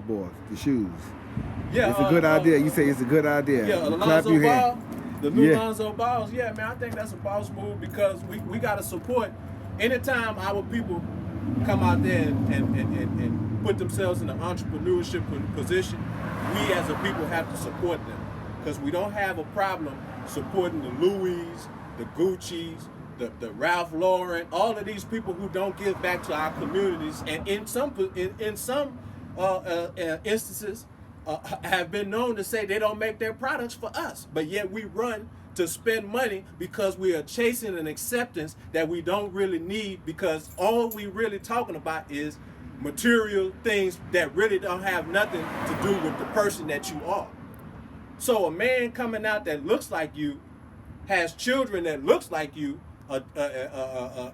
boys, the shoes. Yeah, It's a good idea. You say it's a good idea. Yeah, You clap Alonzo your Ball, hand. the new Yeah. Lonzo Balls. Yeah, man, I think that's a boss move because we got to support. Anytime our people come out there and put themselves in an entrepreneurship position, we as a people have to support them because we don't have a problem supporting the Louis, the Gucci's, the Ralph Lauren, all of these people who don't give back to our communities, and in some instances have been known to say they don't make their products for us, but yet we run to spend money because we are chasing an acceptance that we don't really need, because all we really talking about is material things that really don't have nothing to do with the person that you are. So a man coming out that looks like you, has children that looks like you,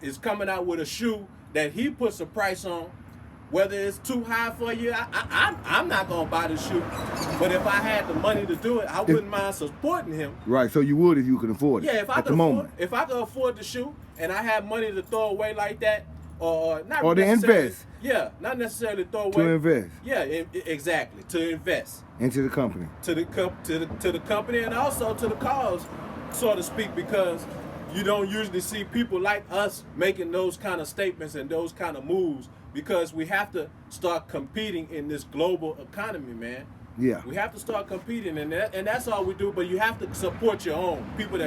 is coming out with a shoe that he puts a price on, whether it's too high for you, I'm not gonna buy the shoe. But if I had the money to do it, I wouldn't mind supporting him. Right, so you would if you could afford it. Yeah, if I could afford the shoe and I have money to throw away like that, or not or to necessarily, invest. Yeah, not necessarily throw away. To invest. Yeah, exactly. To invest into the company. To the company and also to the cause, so to speak, because you don't usually see people like us making those kind of statements and those kind of moves, because we have to start competing in this global economy, man. Yeah. We have to start competing, and that's all we do. But you have to support your own people that